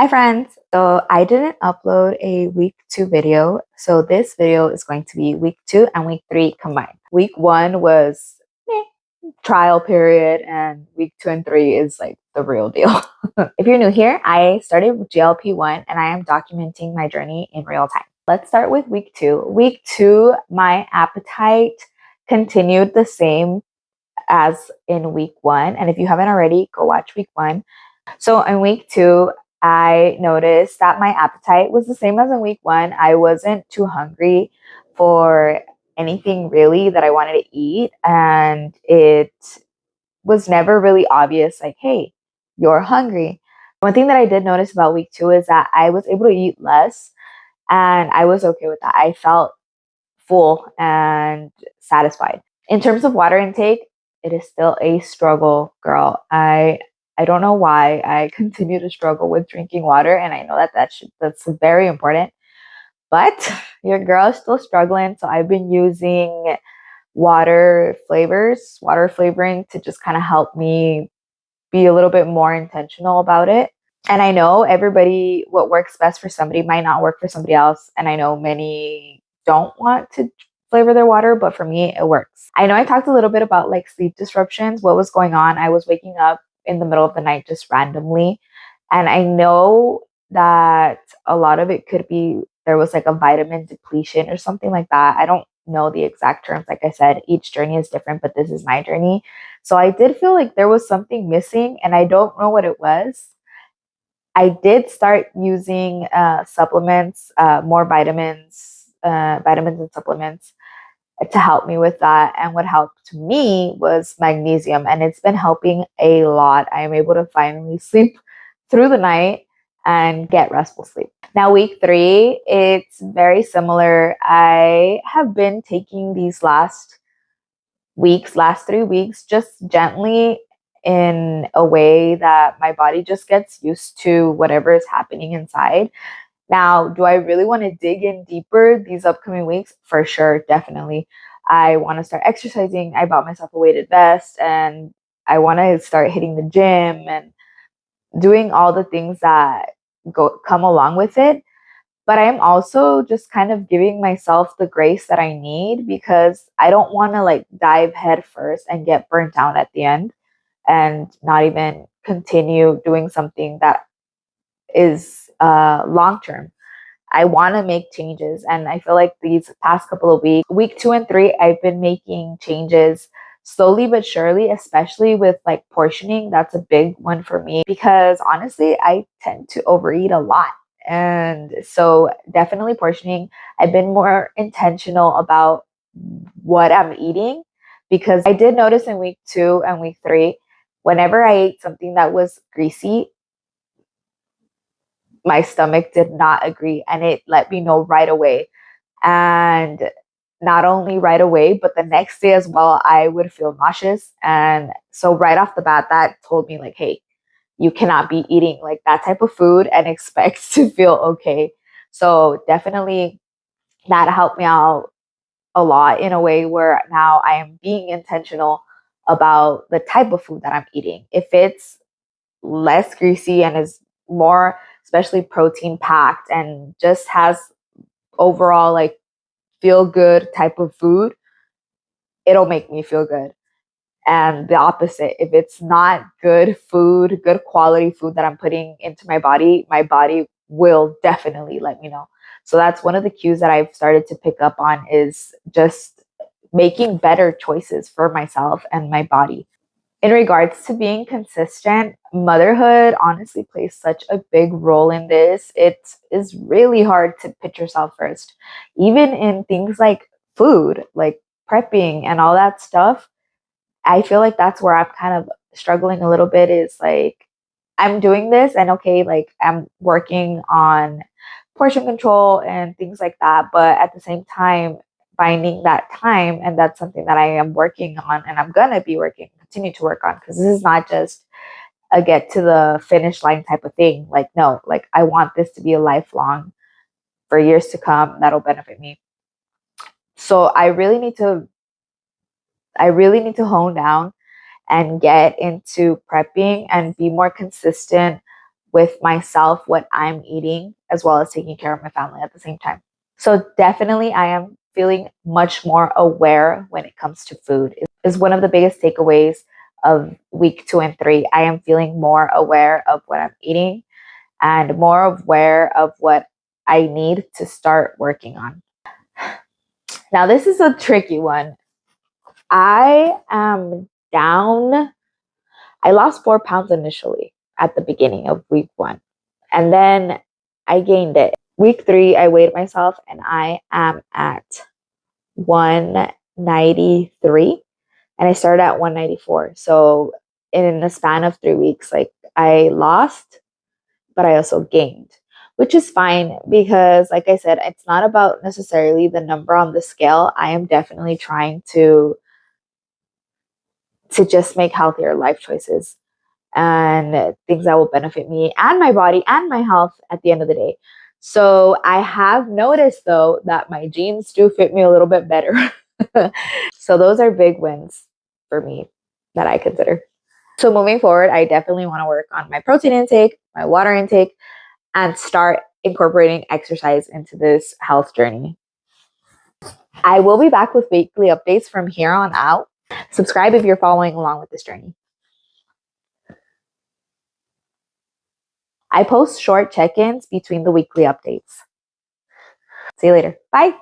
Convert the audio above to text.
Hi friends! So I didn't upload a week 2 video. So this video is going to be week 2 and week 3 combined. Week 1 was trial period and week 2 and 3 is like the real deal. If you're new here, I started with GLP-1 and I am documenting my journey in real time. Let's start with week 2. Week 2, my appetite continued the same as in week 1. And if you haven't already, go watch week 1. So in week 2, I noticed that my appetite was the same as in week 1. I wasn't too hungry for anything really that I wanted to eat. And it was never really obvious, like, hey, you're hungry. One thing that I did notice about week 2 is that I was able to eat less and I was okay with that. I felt full and satisfied. In terms of water intake, it is still a struggle, girl. I don't know why I continue to struggle with drinking water, and I know that that's very important. But your girl is still struggling, so I've been using water flavoring to just kind of help me be a little bit more intentional about it. And I know what works best for somebody might not work for somebody else. And I know many don't want to flavor their water, but for me, it works. I know I talked a little bit about like sleep disruptions, what was going on. I was waking up in the middle of the night just randomly. And I know that a lot of it could be there was like a vitamin depletion or something like that. I don't know the exact terms. Like I said, each journey is different, but this is my journey. So I did feel like there was something missing, and I don't know what it was. I did start using supplements, more vitamins and supplements to help me with that. And what helped me was magnesium, and it's been helping a lot. I am able to finally sleep through the night and get restful sleep. Now, week 3, it's very similar. I have been taking these last 3 weeks, just gently in a way that my body just gets used to whatever is happening inside. Now, do I really want to dig in deeper these upcoming weeks? For sure, definitely. I want to start exercising. I bought myself a weighted vest and I want to start hitting the gym and doing all the things that come along with it. But I am also just kind of giving myself the grace that I need because I don't want to like dive head first and get burnt out at the end and not even continue doing something that is long term. I want to make changes. And I feel like these past couple of weeks, week 2 and 3, I've been making changes slowly but surely, especially with like portioning. That's a big one for me because honestly, I tend to overeat a lot. And so definitely portioning. I've been more intentional about what I'm eating because I did notice in week 2 and week 3, whenever I ate something that was greasy, my stomach did not agree and it let me know right away. And not only right away, but the next day as well, I would feel nauseous. And so right off the bat, that told me like, hey, you cannot be eating like that type of food and expect to feel okay. So definitely that helped me out a lot in a way where now I am being intentional about the type of food that I'm eating. If it's less greasy and is more especially protein packed and just has overall like feel good type of food, it'll make me feel good. And the opposite, if it's not good food, good quality food that I'm putting into my body will definitely let me know. So that's one of the cues that I've started to pick up on is just making better choices for myself and my body. In regards to being consistent, motherhood honestly plays such a big role in this. It is really hard to put yourself first, even in things like food, like prepping and all that stuff. I feel like that's where I'm kind of struggling a little bit is like, I'm doing this and okay, like I'm working on portion control and things like that. But at the same time, finding that time, and that's something that I am working on and I'm going to be continue to work on because this is not just a get to the finish line type of thing. Like, no, like I want this to be a lifelong for years to come that'll benefit me. So I really need to hone down and get into prepping and be more consistent with myself, what I'm eating, as well as taking care of my family at the same time. So definitely I am feeling much more aware when it comes to food. Is one of the biggest takeaways of week 2 and 3. I am feeling more aware of what I'm eating and more aware of what I need to start working on. Now, this is a tricky one. I am down. I lost 4 pounds initially at the beginning of week 1, and then I gained it. Week 3, I weighed myself and I am at 193, and I started at 194. So in the span of 3 weeks, like I lost, but I also gained, which is fine because, like I said, it's not about necessarily the number on the scale. I am definitely trying to just make healthier life choices and things that will benefit me and my body and my health at the end of the day. So I have noticed though that my jeans do fit me a little bit better. So those are big wins for me that I consider. So moving forward, I definitely want to work on my protein intake, my water intake, and start incorporating exercise into this health journey. I will be back with weekly updates from here on out. Subscribe if you're following along with this journey. I post short check-ins between the weekly updates. See you later. Bye.